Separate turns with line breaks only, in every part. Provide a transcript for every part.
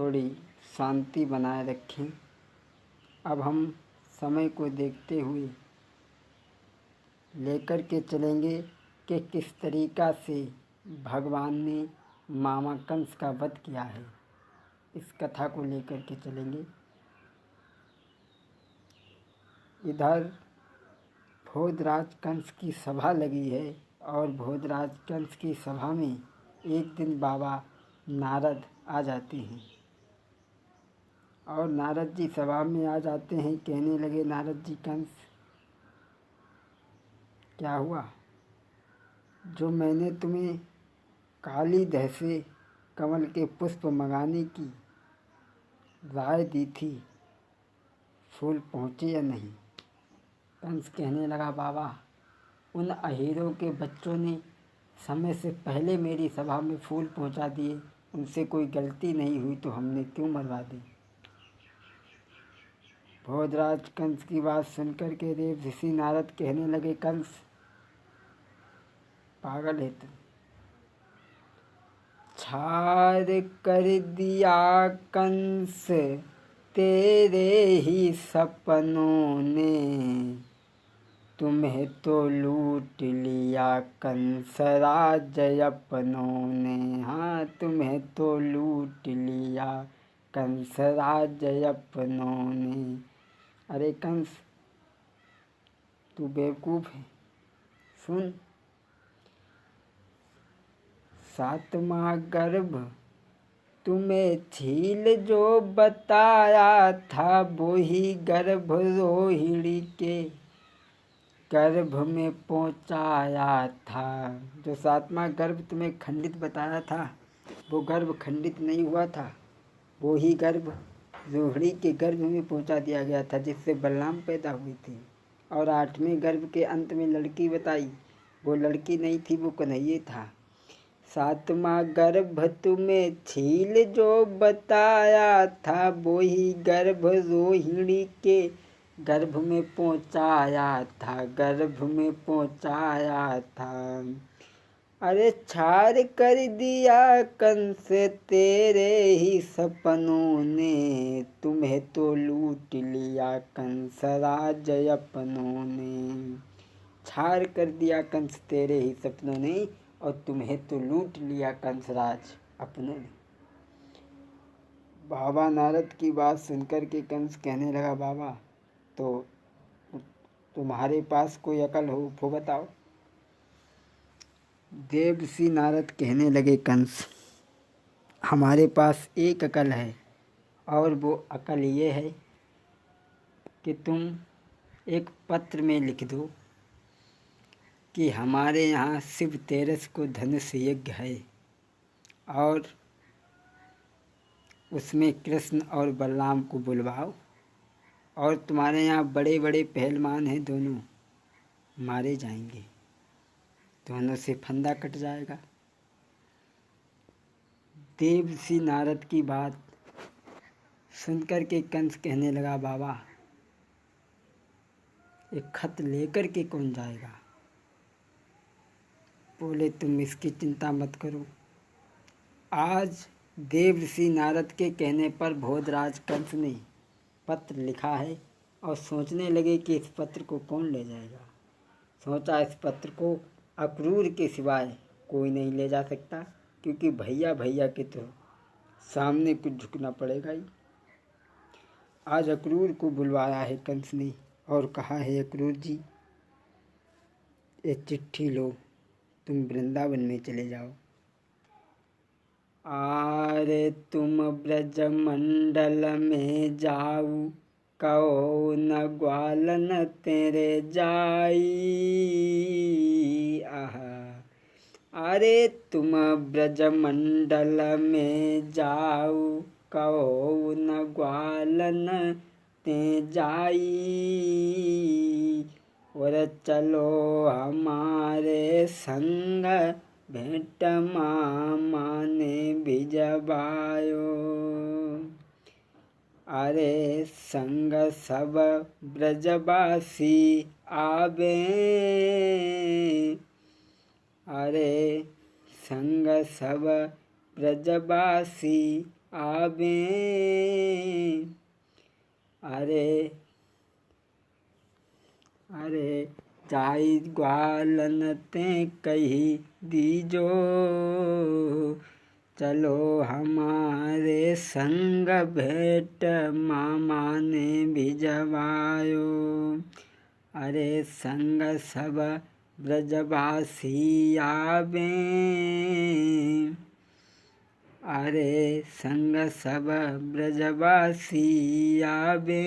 थोड़ी शांति बनाए रखें। अब हम समय को देखते हुए लेकर के चलेंगे कि किस तरीक़ा से भगवान ने मामा कंस का वध किया है। इस कथा को लेकर के चलेंगे। इधर भोजराज कंस की सभा लगी है और भोजराज कंस की सभा में एक दिन बाबा नारद आ जाते हैं और नारद जी सभा में आ जाते हैं। कहने लगे, नारद जी, कंस क्या हुआ? जो मैंने तुम्हें काली दह से कमल के पुष्प मंगाने की राय दी थी, फूल पहुँचे या नहीं? कंस कहने लगा, बाबा, उन अहीरों के बच्चों ने समय से पहले मेरी सभा में फूल पहुँचा दिए। उनसे कोई गलती नहीं हुई तो हमने क्यों मरवा दी? भोजराज कंस की बात सुनकर के देव ऋषि नारद कहने लगे, कंस पागल है तुम। छार कर दिया कंस तेरे ही सपनों ने, तुम्हें तो लूट लिया कंस राज अपनों ने। हाँ, तुम्हें तो लूट लिया कंस राज अपनों ने। अरे कंस, तू बेवकूफ़ है। सुन, सातवां गर्भ तुम्हें छील जो बताया था, वो ही गर्भ रोहिणी के गर्भ में पहुँचाया था। जो सातवां गर्भ तुम्हें खंडित बताया था, वो गर्भ खंडित नहीं हुआ था। वो ही गर्भ रोहिणी के गर्भ में पहुँचा दिया गया था, जिससे बलराम पैदा हुए थे। और आठवें गर्भ के अंत में लड़की बताई, वो लड़की नहीं थी, वो कन्हैया था। सातवां गर्भ तुम्हें छील जो बताया था, वो ही गर्भ रोहिणी के गर्भ में पहुँचाया था, गर्भ में पहुँचाया था। अरे छार कर दिया कंस तेरे ही सपनों ने, तुम्हें तो लूट लिया कंस राज अपनों ने। छार कर दिया कंस तेरे ही सपनों ने और तुम्हें तो लूट लिया कंस राज अपनों ने। बाबा नारद की बात सुनकर के कंस कहने लगा, बाबा, तो तुम्हारे पास कोई अकल हो वो बताओ। देवर्षि नारद कहने लगे, कंस, हमारे पास एक अकल है और वो अकल ये है कि तुम एक पत्र में लिख दो कि हमारे यहाँ शिव तेरस को धनुष यज्ञ है और उसमें कृष्ण और बलराम को बुलवाओ और तुम्हारे यहाँ बड़े बड़े पहलवान हैं, दोनों मारे जाएंगे, दोनों से फंदा कट जाएगा। देवर्षि नारद की बात सुनकर के कंस कहने लगा, बाबा, एक खत लेकर के कौन जाएगा? बोले, तुम इसकी चिंता मत करो। आज देवर्षि नारद के कहने पर भोजराज कंस ने पत्र लिखा है और सोचने लगे कि इस पत्र को कौन ले जाएगा। सोचा, इस पत्र को अक्रूर के सिवाय कोई नहीं ले जा सकता, क्योंकि भैया भैया के तो सामने कुछ झुकना पड़ेगा ही। आज अक्रूर को बुलवाया है कंस ने और कहा है, अक्रूर जी, ये चिट्ठी लो, तुम वृंदावन में चले जाओ। आरे तुम ब्रजमंडल में जाऊ, कहो न ग्वालन तेरे जाई। आहा, अरे तुम ब्रजमंडल में जाऊ, कहो न ग्वालन ते जाई। और चलो हमारे संग, भेंट मामा ने भिजवायो। अरे संग सब ब्रजवासी आवे, अरे संग सब ब्रजवासी आवे। अरे अरे जाई ग्वालन ते कही दीजो, चलो हमारे संग भेंट मामा ने भिजवायो। अरे संग सब ब्रजवासी आवे। अरे संग सब ब्रजवासी आवे।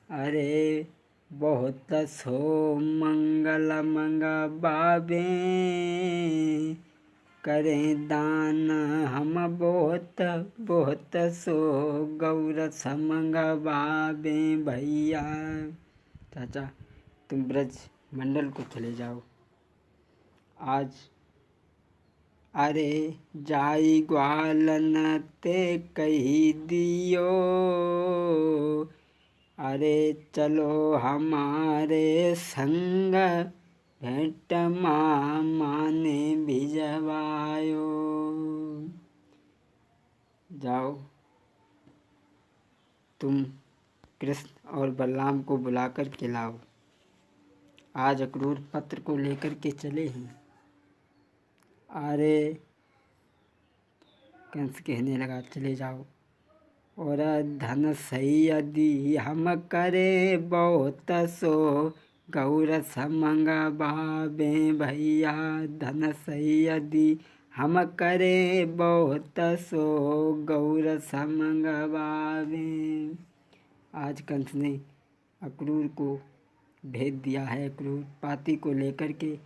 अरे बहुत सो मंगल मंगवावे, करें दान हम बहुत बहुत सो गौर समंगवावे। भैया चाचा तुम ब्रज मंडल को चले जाओ आज। अरे जाई ग्वालन ते कही दियो, अरे चलो हमारे संग भेंट मामा ने भिजवायो। जाओ तुम कृष्ण और बलराम को बुलाकर के लाओ। आज अक्रूर पत्र को लेकर के चले हैं। अरे कंस कहने लगा चले जाओ। और धन सही यदि हम करे बहुत सो गौर समंगवावे। भैया धन सही यदि हम करे बहुत सो गौर समंगवावे। आज कंस ने अक्रूर को भेज दिया है। अक्रूर पाती को लेकर के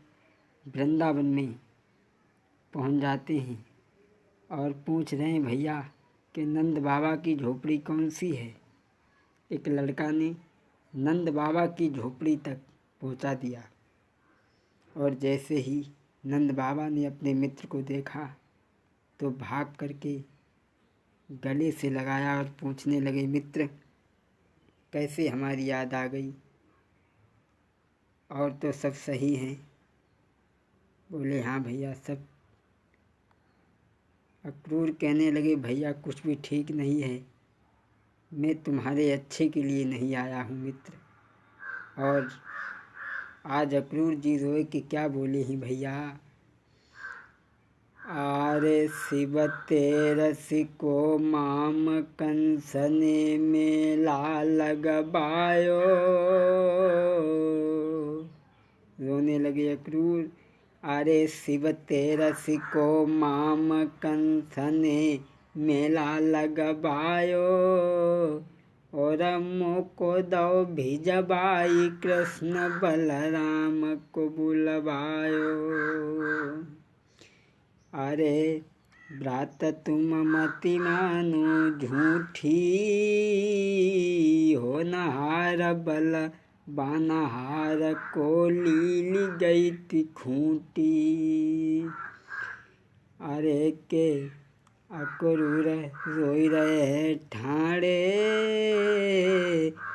वृंदावन में पहुंच जाते हैं और पूछ रहे हैं भैया कि नंद बाबा की झोपड़ी कौन सी है। एक लड़का ने नंद बाबा की झोपड़ी तक पहुंचा दिया और जैसे ही नंद बाबा ने अपने मित्र को देखा तो भाग करके गले से लगाया और पूछने लगे, मित्र कैसे हमारी याद आ गई? और तो सब सही हैं? बोले हाँ भैया सब। अक्रूर कहने लगे भैया कुछ भी ठीक नहीं है, मैं तुम्हारे अच्छे के लिए नहीं आया हूँ मित्र। और आज अक्रूर जी रोए कि क्या बोले ही भैया। आरे शिव तेरस को माम कंस ने मेला लगवायो। रोने लगे अक्रूर। अरे शिव तेरस को माम कंस ने मेला लगवायो, और मोको दो भिजवाई कृष्ण बलराम को बुलवायो। अरे ब्रात तुम मति मानो झूठी, हो नहार बल बानहार को लीली गई थी खूंटी। अरे के अक्रूर रोई रहे ठाणे,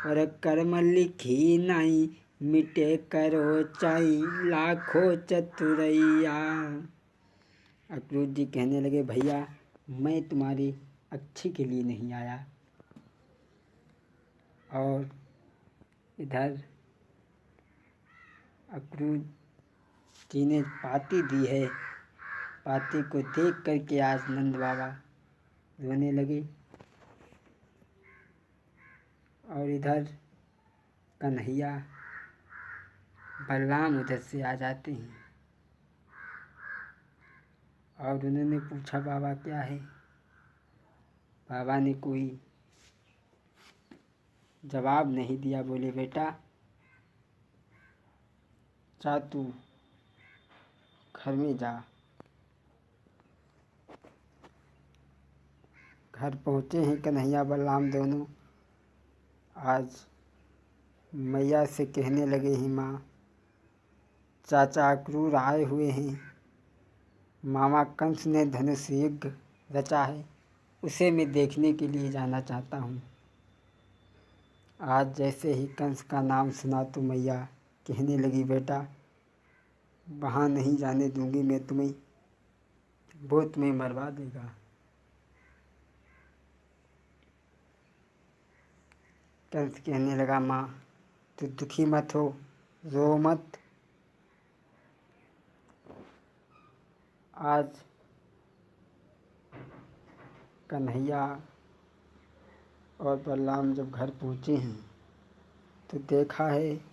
और कर्म लिखी नहीं मिटे करो चाई लाखों चतुरैया। अक्रूर जी कहने लगे भैया मैं तुम्हारे अच्छे के लिए नहीं आया। और इधर अक्रूर जी ने पाती दी है। पाती को देख करके आज नंद बाबा रोने लगे। और इधर कन्हैया बलराम उधर से आ जाते हैं और उन्होंने पूछा बाबा क्या है। बाबा ने कोई जवाब नहीं दिया। बोले बेटा जा तू घर में जा। घर पहुँचे हैं कन्हैया बलराम दोनों। आज मैया से कहने लगे हैं माँ चाचा अक्रूर आए हुए हैं, मामा कंस ने धनुष युद्ध रचा है, उसे मैं देखने के लिए जाना चाहता हूँ। आज जैसे ही कंस का नाम सुना तो मैया कहने लगी बेटा वहाँ नहीं जाने दूंगी मैं तुम्हें, वो तुम्हें मरवा देगा। कंस कहने लगा, माँ तू दुखी मत हो, रो मत। आज कन्हैया और बलराम जब घर पहुँचे हैं तो देखा है